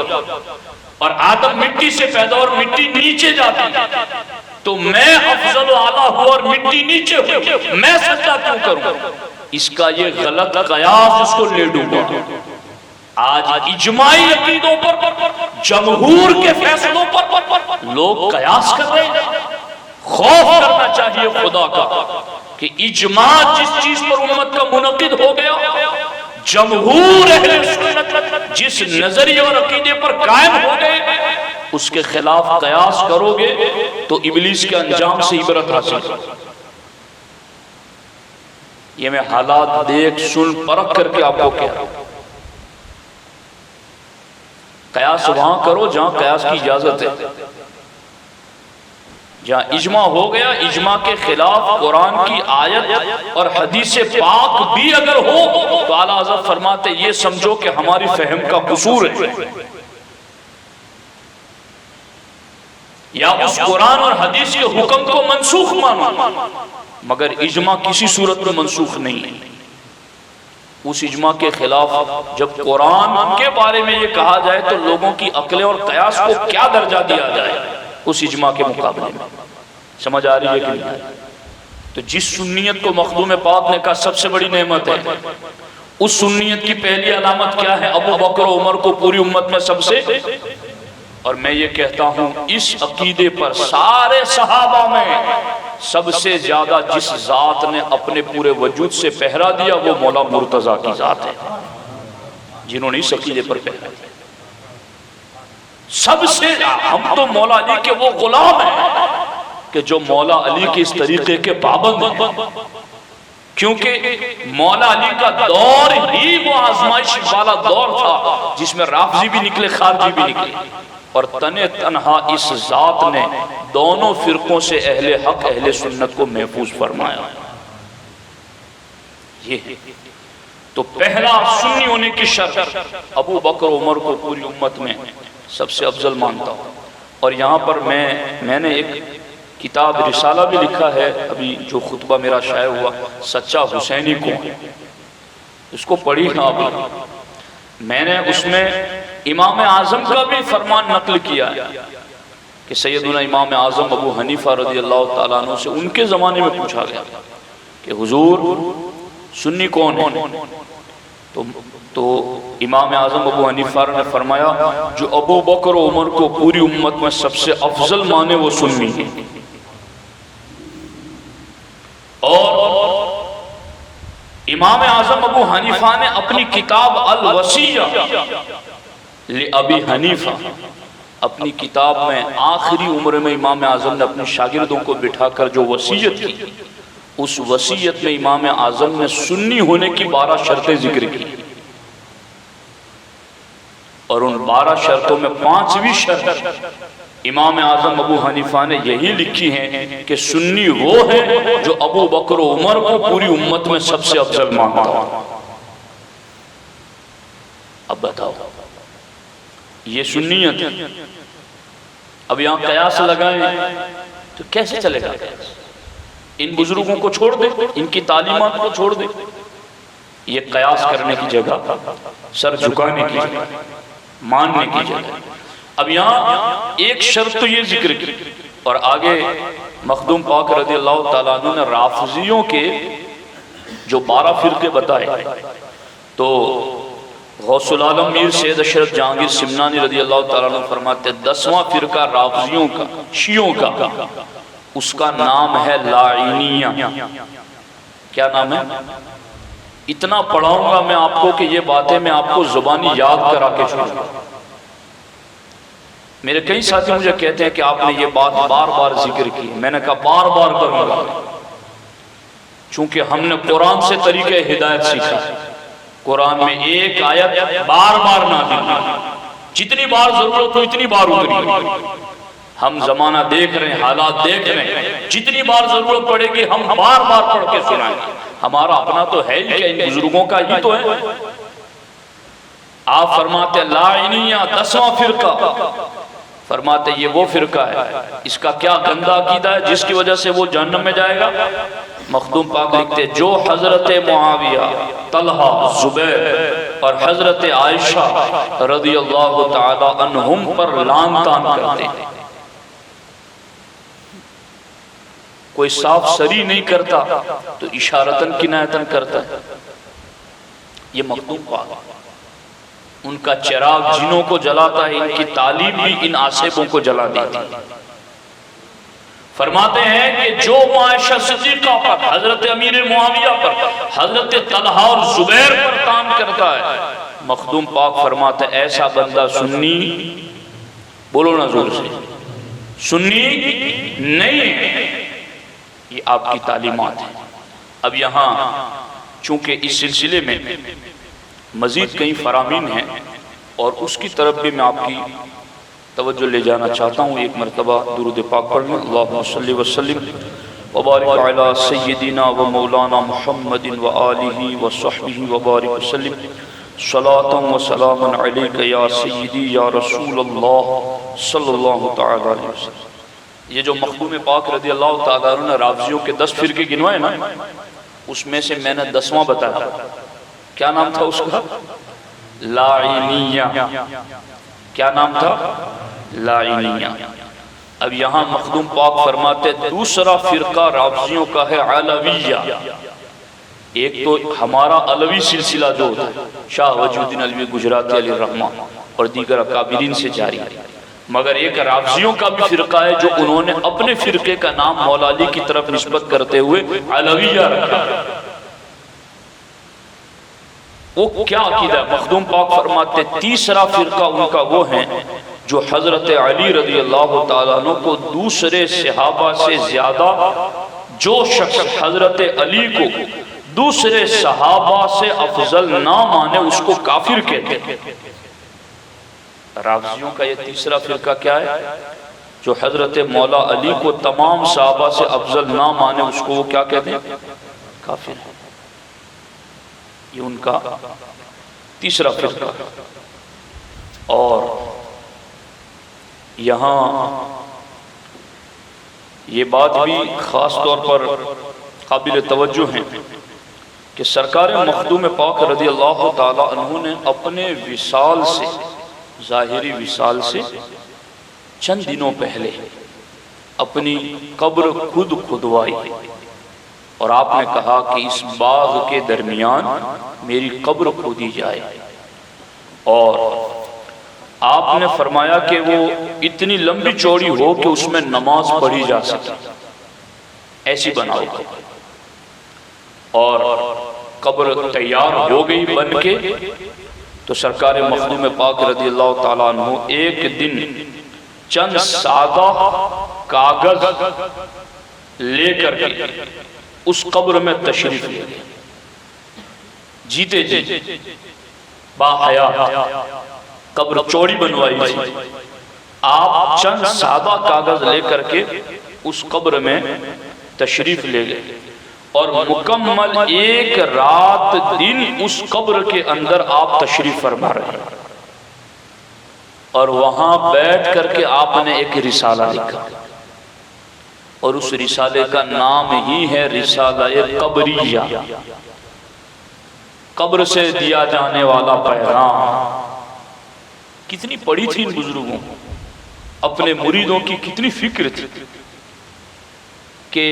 اور آدم مٹی سے پیدا اور مٹی نیچے جاتی، تو میں افضل و اعلیٰ ہوا اور مٹی نیچے ہوئی، میں سجدہ کیوں کروں؟ اس کا یہ غلط قیاس اس کو لے ڈوبا۔ آج اجماعی عقیدوں پر، جمہور کے فیصلوں پر لوگ قیاس کر رہے ہیں۔ خوف کرنا چاہیے خدا کا کہ اجماع جس چیز پر امت کا منعقد ہو گیا، جمہور اہل سنت جس نظریے اور عقیدے پر قائم ہو گئے، اس کے خلاف قیاس کرو گے تو ابلیس کے انجام سے عبرت حاصل۔ یہ میں حالات دیکھ سن پرکھ کر کے آپ کو کہہ رہا ہوں۔ قیاس وہاں کرو جہاں قیاس کی اجازت ہے۔ جہاں اجماع ہو گیا، اجماع کے خلاف قرآن کی آیت اور حدیث پاک بھی اگر ہو تو اعلیٰ حضرت فرماتے یہ سمجھو کہ ہماری فہم کا قصور ہے، یا اس قرآن اور حدیث کے حکم کو منسوخ مانو، مگر اجماع کسی صورت میں منسوخ نہیں ہے۔ اس اجماع کے خلاف جب قرآن کے بارے میں یہ کہا جائے تو لوگوں کی عقلیں اور قیاس کو کیا درجہ دیا جائے اس اجماع کے مقابلے میں؟ سمجھ آ رہی ہے کہ نہیں؟ تو جس سنیت کو مخدوم پاک نے کہا سب سے بڑی نعمت ہے، اس سنیت کی پہلی علامت کیا ہے؟ ابو بکر و عمر کو پوری امت میں سب سے، اور میں یہ کہتا ہوں اس عقیدے پر سارے صحابہ میں سب سے زیادہ جس ذات نے اپنے پورے وجود سے پہرا دیا وہ مولا مرتضیٰ کی ذات ہے، جنہوں نے اس عقیدے پر پہرا دیا۔ سب سے ہم تو مولا علی کے وہ غلام ہیں کہ جو مولا علی کے اس طریقے کے پابند ہیں، کیونکہ مولا علی کا دور ہی وہ آزمائش والا دور تھا جس میں رافضی بھی نکلے، خارجی بھی نکلے، اور تنہا اس ذات نے دونوں فرقوں سے اہل حق اہل سنت کو محفوظ فرمایا۔ یہ تو پہلا سنی ہونے کی شرط ابو بکر و عمر کو پوری امت میں سب سے افضل مانتا ہوں۔ اور یہاں پر میں نے ایک کتاب رسالہ بھی لکھا ہے، ابھی جو خطبہ میرا شائع ہوا سچا حسینی کون، اس کو پڑھی نا آپ، میں نے اس میں امام اعظم کا بھی فرمان نقل کیا ہے کہ سیدنا امام اعظم ابو حنیفہ رضی اللہ تعالیٰ عنہ سے ان کے زمانے میں پوچھا گیا کہ حضور سنی کون ہے؟ تو امام اعظم ابو حنیفہ نے فرمایا جو ابو بکر و عمر کو پوری امت میں سب سے افضل مانے وہ سنی ہے۔ اور امام اعظم ابو حنیفہ نے اپنی کتاب الوصیہ لأبی حنیفہ اپنی کتاب میں آخری عمر میں امام اعظم نے اپنے شاگردوں کو بٹھا کر جو وصیت کی، اس وصیت میں امام اعظم نے سنی ہونے کی 12 شرطیں ذکر کی، اور ان 12 شرطوں میں 5ویں شرط امام اعظم ابو حنیفہ نے یہی لکھی ہے کہ سنی وہ ہے جو ابو بکر و عمر کو پوری امت میں سب سے افضل مانتا ہو۔ اب بتاؤ یہ سنیت ہے۔ اب یہاں قیاس لگائیں تو کیسے چلے گا؟ ان بزرگوں کو چھوڑ دے، ان کی تعلیمات کو چھوڑ دے۔ یہ قیاس کرنے کی جگہ، سر جھکانے کی جگہ، ماننے کی جگہ۔ اب یہاں ایک شرط تو یہ ذکر کی، اور آگے مخدوم پاک رضی اللہ تعالیٰ عنہ نے رافضیوں کے جو 12 فرقے بتائے، تو غوث العالم میر سید اشرف جہانگیر سمنانی رضی اللہ تعالیٰ عنہ فرماتے 10واں فرقہ رافضیوں کا، شیعوں کا، اس کا نام ہے لاعینیہ۔ کیا نام ہے؟ اتنا پڑھاؤں گا میں آپ کو کہ یہ باتیں میں آپ کو زبانی یاد کرا کے چھوڑوں گا۔ میرے کئی ساتھی مجھے کہتے ہیں کہ آپ نے یہ بات بار بار ذکر کی، میں نے کہا بار بار کروں گا، چونکہ ہم نے قرآن سے طریقہ ہدایت سیکھا ہے۔ قرآن میں ایک آیت بار بار نازل ہوئی، جتنی بار ضرورت ہو اتنی بار اتری۔ ہم زمانہ دیکھ رہے ہیں، حالات دیکھ رہے ہیں، جتنی بار ضرورت پڑے گی ہم بار بار پڑھ کے سنائیں گے۔ ہمارا اپنا تو ہے ہی کہ ان بزرگوں کا ہی تو ہے۔ آپ فرماتے لاعنیہ 10واں فرقہ، فرماتے یہ وہ فرقہ ہے، اس کا کیا گندہ عقیدہ ہے جس کی وجہ سے وہ جہنم میں جائے گا۔ مخدوم پاک لکھتے جو حضرت معاویہ، طلحہ، زبیر اور حضرت عائشہ رضی اللہ تعالی عنہم پر لعن طعن کرتے ہیں، کوئی صاف سری نہیں کرتا تو اشارتاً کنایتاً کرتا ہے۔ یہ مخدوم پاک، ان کا چراغ جنوں کو جلاتا ہے، ان کی تعلیم بھی ان آصفوں کو جلا دیتی ہے۔ فرماتے ہیں کہ جو عائشہ صدیقہ پر، حضرت امیر معاویہ پر، حضرت طلحہ اور زبیر پر طعن کرتا ہے، مخدوم پاک فرماتے ہیں ایسا بندہ سنی، بولو نا زور سے، سنی نہیں ہے۔ یہ آپ کی تعلیمات ہیں۔ اب یہاں چونکہ اس سلسلے میں مزید کئی فرامین ہیں اور اس کی طرف بھی میں آپ کی توجہ لے جانا چاہتا ہوں۔ ایک مرتبہ درود پاک پڑھ لیں۔ اللہم صلی وسلم وبارک علی سیدنا و مولانا محمد و آلہ و صحبہ وبارک وسلم صلاة و سلام علیک یا سیدی یا رسول اللہ صلی اللہ تعالی علیہ وسلم۔ یہ جو مخدوم پاک رضی اللہ تعالیٰ عنہ نے رافضیوں کے 10 فرقے گنوائے نا، اس میں سے میں نے 10واں بتایا۔ کیا نام تھا اس کا؟ لاعنیہ۔ کیا نام تھا؟ لاعنیہ۔ اب یہاں مخدوم پاک فرماتے دوسرا فرقہ رافضیوں کا ہے علویہ۔ ایک تو ہمارا علوی سلسلہ جو ہوتا ہے، شاہ وجود الدین علوی گجراتی علیہ الرحمہ اور دیگر اکابرین سے جاری ہے، مگر ایک رافضیوں کا بھی فرقہ ہے جو انہوں نے اپنے فرقے کا نام مولا علی کی طرف نسبت کرتے ہوئے علویہ رکھا۔ وہ کیا عقیدہ ہے؟ مخدوم پاک فرماتے تیسرا فرقہ ان کا وہ ہے جو حضرت علی رضی اللہ تعالیٰ عنہ کو دوسرے صحابہ سے زیادہ، جو شخص حضرت علی کو دوسرے صحابہ سے افضل نہ مانے اس کو کافر کہتے ہیں۔ رافضیوں کا یہ تیسرا فرقہ کیا ہے؟ جو حضرت مولا علی کو تمام صحابہ سے افضل نہ مانے اس کو وہ کیا کہتے ہیں؟ کافر ہے۔ یہ ان کا تیسرا فرقہ۔ اور یہاں یہ بات بھی خاص طور پر قابل توجہ ہے کہ سرکار مخدوم پاک رضی اللہ تعالی عنہ نے اپنے وصال سے، ظاہری وصال سے چند دنوں پہلے اپنی قبر خود کھدوائی، اور آپ نے کہا کہ اس باغ کے درمیان میری قبر کھودی جائے، اور آپ نے فرمایا کہ وہ اتنی لمبی چوڑی ہو کہ اس میں نماز پڑھی جا سکے، ایسی بناؤ۔ اور قبر تیار ہو گئی بن کے، تو سرکار مخدوم پاک رضی اللہ تعالیٰ عنہ ایک دن چند سادہ کاغذ لے کر کے اس قبر میں تشریف لے گئے، جیتے جی باحیات، قبر چوڑی بنوائی تھی، آپ چند سادہ کاغذ لے کر کے اس قبر میں تشریف لے گئے اور مکمل ایک رات دن اس قبر کے اندر آپ تشریف فرما رہے ہیں، اور وہاں بیٹھ کر کے آپ نے ایک رسالہ لکھا، اور اس رسالے کا نام ہی ہے رسالہ قبریہ، قبر سے دیا جانے والا پیغام۔ کتنی پڑھی تھی ان بزرگوں، اپنے مریدوں کی کتنی فکر تھی کہ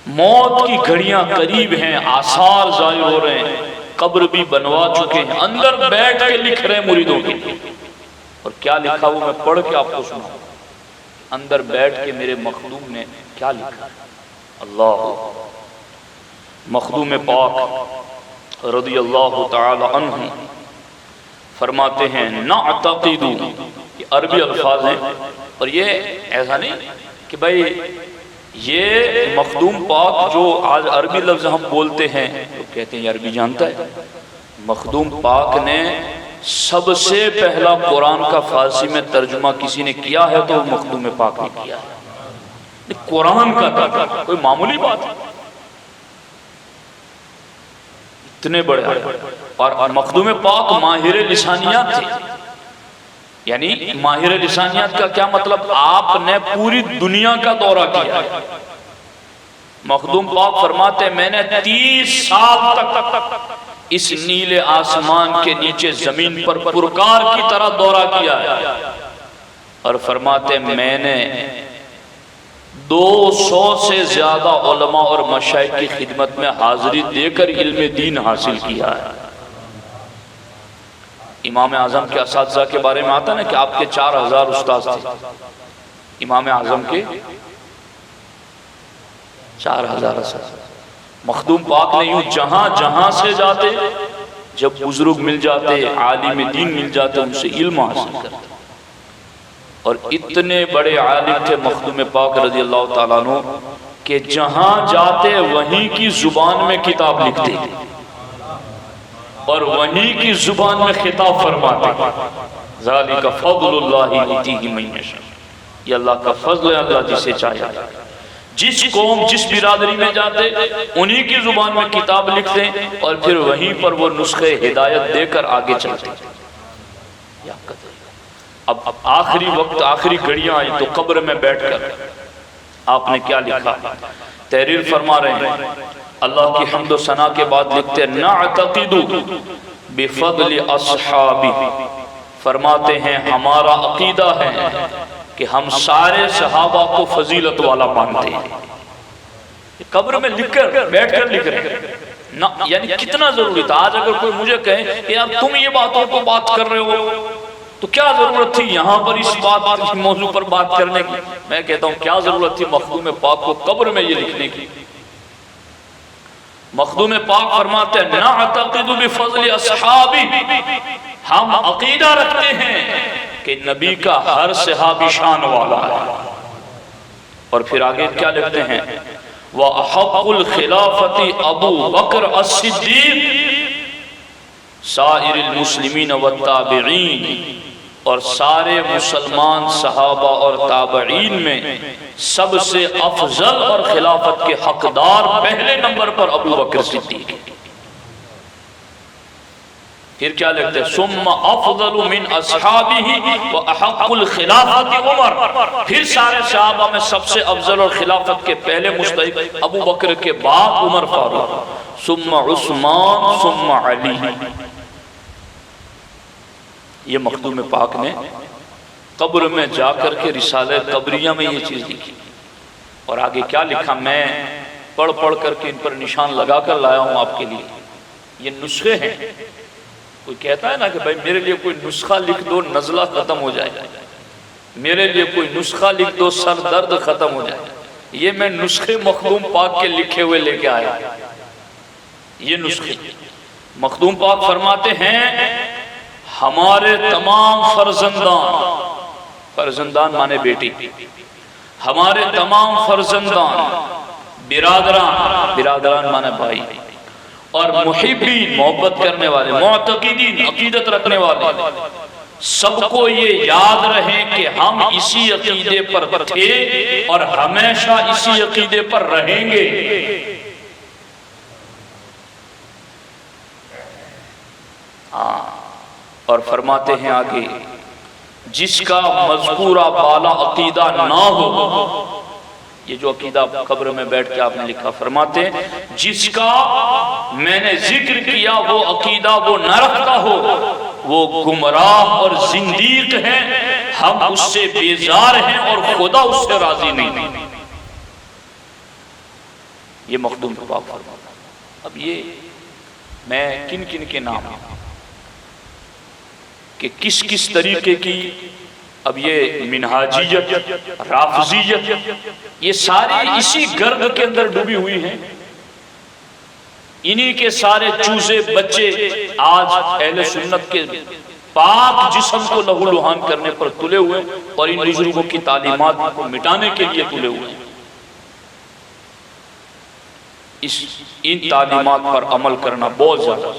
موت کی گھڑیاں قریب ہیں، آثار ظاہر ہو رہے ہیں، قبر بھی بنوا چکے ہیں، اندر بیٹھ کے لکھ رہے ہیں مریدوں کے لیے۔ اور کیا لکھا وہ میں پڑھ کے آپ کو سناؤں، اندر بیٹھ کے میرے مخدوم نے کیا لکھا۔ اللہ، مخدوم پاک رضی اللہ تعالی عنہ فرماتے ہیں نعتقد، یہ عربی الفاظ ہیں، اور یہ ایسا نہیں کہ بھائی یہ مخدوم پاک جو آج عربی لفظ ہم بولتے ہیں تو کہتے ہیں یہ عربی جانتا ہے، مخدوم پاک نے سب سے پہلا قرآن کا فارسی میں ترجمہ کسی نے کیا ہے تو وہ مخدوم پاک نے کیا ہے، قرآن کا ترجمہ کوئی معمولی بات ہے، اتنے بڑے اور مخدوم پاک ماہر لسانیات تھے، یعنی ماہر لسانیات کا کیا مطلب، آپ نے پوری دنیا کا دورہ کیا۔ مخدوم پاک فرماتے میں نے 30 سال تک اس نیلے آسمان کے نیچے زمین پر پرکار کی طرح دورہ کیا ہے، اور فرماتے میں نے 200 سے زیادہ علماء اور مشائخ کی خدمت میں حاضری دے کر علم دین حاصل کیا ہے۔ امام اعظم کے اساتذہ کے بارے میں آتا نا کہ آپ کے 4000 استاذ تھے، امام اعظم کے 4000 اساتذہ۔ مخدوم پاک نے یوں جہاں جہاں سے جاتے، جب بزرگ مل جاتے، عالم دین مل جاتے، ان سے علم حاصل کرتے، اور اتنے بڑے عالم تھے مخدوم پاک رضی اللہ تعالیٰ عنہ کہ جہاں جاتے وہیں کی زبان میں کتاب لکھتے اور وہیں کی زبان میں خطاب فرماتے۔ ذالک فضل اللہ یؤتیہ من یشاء، یہ اللہ کا فضل ہے، اللہ جسے چاہے۔ جس قوم جس برادری میں جاتے انہی کی زبان میں کتاب لکھتے اور پھر وہیں پر وہ نسخے ہدایت دے کر آگے چلتے۔ اب آخری وقت، آخری گھڑیاں آئی تو قبر میں بیٹھ کر آپ نے کیا لکھا، تحریر فرما رہے ہیں، اللہ کی حمد و ثنا کے بعد لکھتے نعتقد بفضل اصحابی، فرماتے ہیں ہمارا عقیدہ ہے کہ ہم سارے صحابہ کو فضیلت والا مانتے ہیں۔ قبر میں لکھ کر بیٹھ کر لکھ رہے ہیں، یعنی کتنا ضروری تھا۔ آج اگر کوئی مجھے کہے کہ یار تم یہ باتوں کو بات کر رہے ہو تو کیا ضرورت تھی یہاں پر اس بات موضوع پر بات کرنے کی، میں کہتا ہوں کیا ضرورت تھی مخدوم پاک کو قبر میں یہ لکھنے کی۔ مخدوم پاک فرماتے ہیں نعتقد بفضل اصحابی، ہم عقیدہ رکھتے ہیں کہ نبی کا ہر صحابی شان والا ہے۔ اور پھر آگے کیا لکھتے ہیں وَأَحَقُّ الْخِلَافَةِ أَبُو بَكْرَ الصِّدِّيقِ سائر المسلمین والتابعین، اور سارے مسلمان صحابہ اور تابعین میں سب سے افضل اور خلافت کے حقدار پہلے نمبر پر ابو بکر صدیق۔ پھر کیا لکھتے ہیں ثم افضل من اصحابہ واحق الخلافۃ عمر، پھر سارے صحابہ میں سب سے افضل اور خلافت کے پہلے مستحق ابو بکر کے بعد عمر فاروق، ثم عثمان ثم علی۔ یہ مخدوم پاک نے قبر میں جا کر کے رسالہ قبریہ میں یہ چیز لکھی، اور آگے کیا لکھا میں پڑھ پڑھ کر کے ان پر نشان لگا کر لایا ہوں آپ کے لیے۔ یہ نسخے ہیں، کوئی کہتا ہے نا کہ بھائی میرے لیے کوئی نسخہ لکھ دو نزلہ ختم ہو جائے، میرے لیے کوئی نسخہ لکھ دو سر درد ختم ہو جائے، یہ میں نسخے مخدوم پاک کے لکھے ہوئے لے کے آیا۔ یہ نسخے مخدوم پاک فرماتے ہیں ہمارے تمام فرزندان فرزندان مانے بیٹی، ہمارے تمام فرزندان، برادران مانے بھائی، اور محبین محبت کرنے والے، معتقدین عقیدت رکھنے والے، سب کو یہ یاد رہے کہ ہم اسی عقیدے پر تھے اور ہمیشہ اسی عقیدے پر رہیں گے۔ اور فرماتے ہیں آگے، جس کا مذکورہ بالا عقیدہ نہ ہو، یہ جو عقیدہ قبر میں بیٹھ کے آپ نے لکھا، فرماتے ہیں جس کا میں نے ذکر کیا وہ عقیدہ وہ نہ رکھتا ہو، وہ گمراہ اور زندیق ہے، ہم اس سے بیزار ہیں اور خدا اس سے راضی نہیں۔ یہ مخدوم پاک فرماتا۔ اب یہ میں کن کن کے نام کہ کس کس طریقے کی، اب یہ منہاجیت، رافضیت، یہ ساری اسی گرد کے اندر ڈوبی ہوئی ہیں، انہی کے سارے چوزے بچے آج اہل سنت کے پاک جسم کو لہو لہان کرنے پر تلے ہوئے اور ان بزرگوں کی تعلیمات کو مٹانے کے لیے تلے ہوئے ہیں۔ ان تعلیمات پر عمل کرنا بہت زیادہ۔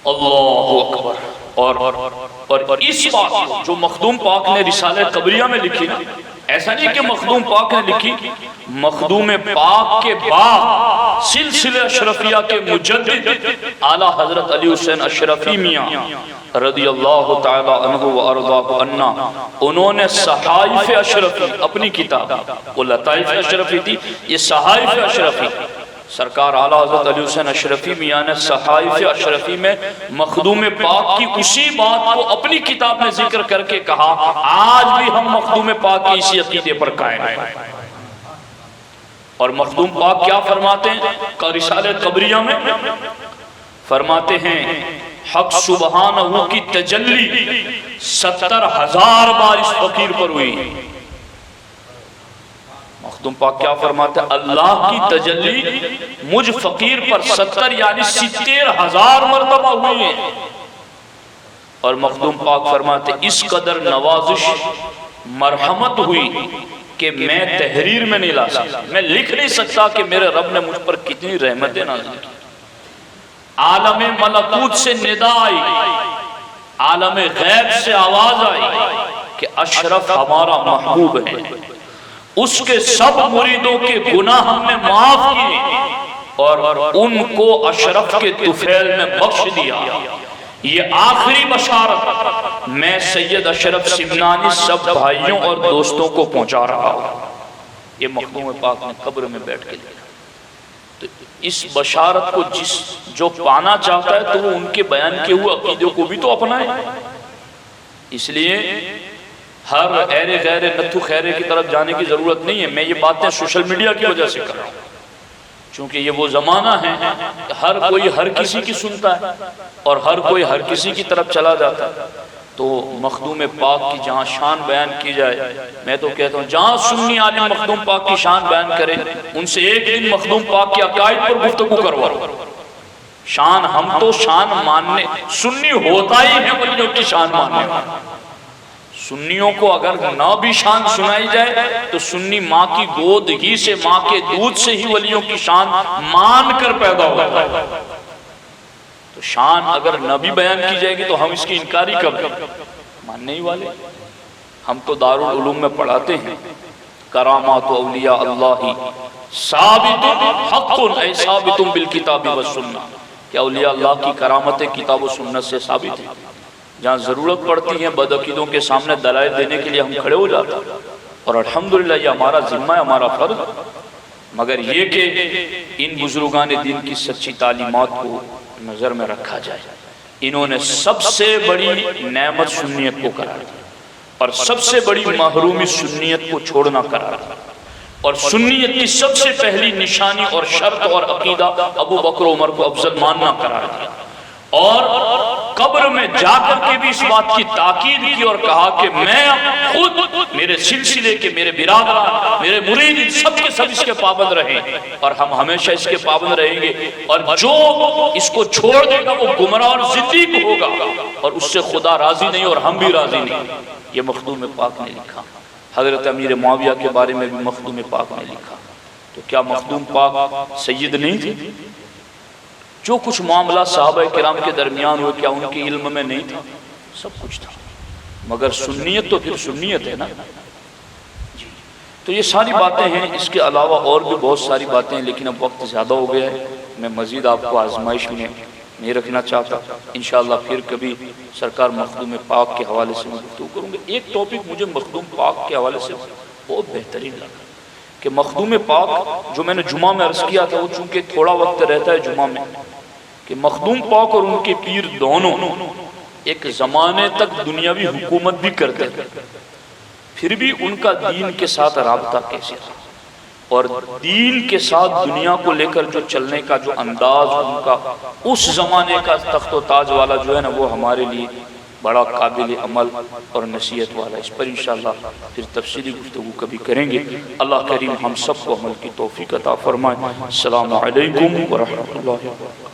اللہ اکبر۔ اور اس بات کو جو مخدوم پاک نے رسالہ قبریہ میں لکھی نا، ایسا نہیں کہ مخدوم پاک نے لکھی، مخدوم پاک کے بعد سلسلہ اشرفیہ کے مجدد اعلیٰ حضرت علی حسین اشرفی میاں رضی اللہ تعالی عنہ و ارضاہ عنا، انہوں نے صحائف اشرفی اپنی کتاب، وہ لطائف اشرفی تھی، یہ صحائف اشرفی، سرکار اعلیٰ حضرت علی حسین اشرفی میاں نے صحائف اشرفی میں مخدوم پاک کی اسی بات کو اپنی کتاب میں ذکر کر کے کہا، آج بھی ہم مخدوم پاک کی اسی عقیدے پر قائم ہیں۔ اور مخدوم پاک کیا فرماتے ہیں رسالہ قبریہ میں؟ فرماتے ہیں حق سبحانہ کی تجلی 70,000 بار اس فقیر پر ہوئی۔ مخدوم پاک کیا فرماتے ہیں؟ اللہ کی تجلی مجھ فقیر پر 70 یعنی 70,000 مرتبہ ہوئی ہیں۔ اور مخدوم پاک فرماتے ہیں اس قدر نوازش مرحمت ہوئی کہ میں تحریر میں نہیں لا سکتا، میں لکھ نہیں سکتا کہ میرے رب نے مجھ پر کتنی رحمتیں نازل کی۔ عالم ملکوت سے ندا آئی، عالم غیب سے آواز آئی کہ اشرف ہمارا محبوب ہے، اس کے سب مریدوں کے گناہ ہم نے معاف کیے اور ان کو اشرف کے طفیل میں بخش دیا۔ یہ آخری بشارت میں سید اشرف سمنانی سب بھائیوں اور دوستوں کو پہنچا رہا ہوں۔ یہ مخدوم پاک نے قبر میں بیٹھ کے لکھا۔ تو اس بشارت کو جو پانا چاہتا ہے تو وہ ان کے بیان کے ہوئے عقیدوں کو بھی تو اپنائے۔ اس لیے ہر ایرے غیرے نتھو خیرے کی طرف جانے کی ضرورت نہیں ہے۔ میں یہ باتیں سوشل میڈیا کی وجہ سے کر رہا ہوں، چونکہ یہ وہ زمانہ ہے کہ ہر کوئی ہر کسی کی سنتا ہے اور ہر کوئی ہر کسی کی طرف چلا جاتا ہے۔ تو مخدوم پاک کی جہاں شان بیان کی جائے، میں تو کہتا ہوں جہاں سنی عالم مخدوم پاک کی شان بیان کرے، ان سے ایک دن مخدوم پاک کے عقائد پر گفتگو کرواؤ۔ شان ہم تو شان ماننے، سنی ہوتا ہی ہے ولیوں کی شان ماننے والا۔ سنیوں کو اگر نہ بھی شان سنائی جائے تو سنی ماں کی گود ہی سے، ماں کے دودھ سے ہی ولیوں کی شان مان کر پیدا ہوتا ہے۔ تو شان اگر نہ بھی بیان کی جائے گی تو ہم اس کی انکاری کب ماننے ہی والے۔ ہم تو دارالعلوم میں پڑھاتے ہیں کرامات اولیاء اللہ ثابت حق اے ثابت بالکتاب والسنہ، کہ اولیاء اللہ کی کرامتیں کتاب و سنت سے ثابت ہیں۔ جہاں ضرورت پڑتی ہے بدعقیدوں کے سامنے دلائل دینے کے لیے ہم کھڑے ہو جاتے ہیں، اور الحمدللہ یہ ہمارا ذمہ ہے، ہمارا فرض۔ مگر یہ کہ ان بزرگان دین کی سچی تعلیمات کو نظر میں رکھا جائے۔ انہوں نے سب سے بڑی نعمت سنیت کو قرار دیا اور سب سے بڑی محرومی سنیت کو چھوڑنا قرار دیا، اور سنیت کی سب سے پہلی نشانی اور شرط اور عقیدہ ابو بکر عمر کو افضل ماننا قرار دیا۔ اور کب قبر میں جا کر کے بھی اس بات کی تاکید کی اور کہا کہ میں خود، میرے سلسلے کے میرے برادران، میرے مرید، سب کے سب اس کے پابند رہیں اور ہم ہمیشہ اس کے پابند رہیں گے، اور جو اس کو چھوڑ دے گا وہ گمراہ اور زندیق ہوگا اور اس سے خدا راضی نہیں اور ہم بھی راضی نہیں۔ یہ مخدوم پاک نے لکھا۔ حضرت امیر معاویہ کے بارے میں بھی مخدوم پاک نے لکھا۔ تو کیا مخدوم پاک سید نہیں تھے؟ جو کچھ معاملہ صحابہ کرام کے درمیان ہوئے کیا ان کے علم میں نہیں تھا؟ سب کچھ تھا، مگر سنیت تو پھر سنیت ہے نا۔ تو یہ ساری باتیں ہیں، اس کے علاوہ اور بھی بہت ساری باتیں ہیں، لیکن اب وقت زیادہ ہو گیا ہے، میں مزید آپ کو آزمائش میں نہیں رکھنا چاہتا۔ انشاءاللہ پھر کبھی سرکار مخدوم پاک کے حوالے سے میں گفتگو کروں گا۔ ایک ٹاپک مجھے مخدوم پاک کے حوالے سے بہت بہترین لگا کہ مخدوم پاک، جو میں نے جمعہ میں عرض کیا تھا، وہ چونکہ تھوڑا وقت رہتا ہے جمعہ میں، کہ مخدوم پاک اور ان کے پیر دونوں ایک زمانے تک دنیاوی حکومت بھی کرتے تھے، پھر بھی ان کا دین کے ساتھ رابطہ کیسے تھا، اور دین کے ساتھ دنیا کو لے کر جو چلنے کا جو انداز ان کا، اس زمانے کا تخت و تاج والا جو ہے نا، وہ ہمارے لیے بڑا قابل عمل اور نصیحت والا۔ اس پر انشاءاللہ پھر تفصیلی گفتگو کبھی کریں گے۔ اللہ کریم ہم سب کو عمل کی توفیق عطا فرمائے۔ السلام علیکم ورحمۃ اللہ وبرکاتہ۔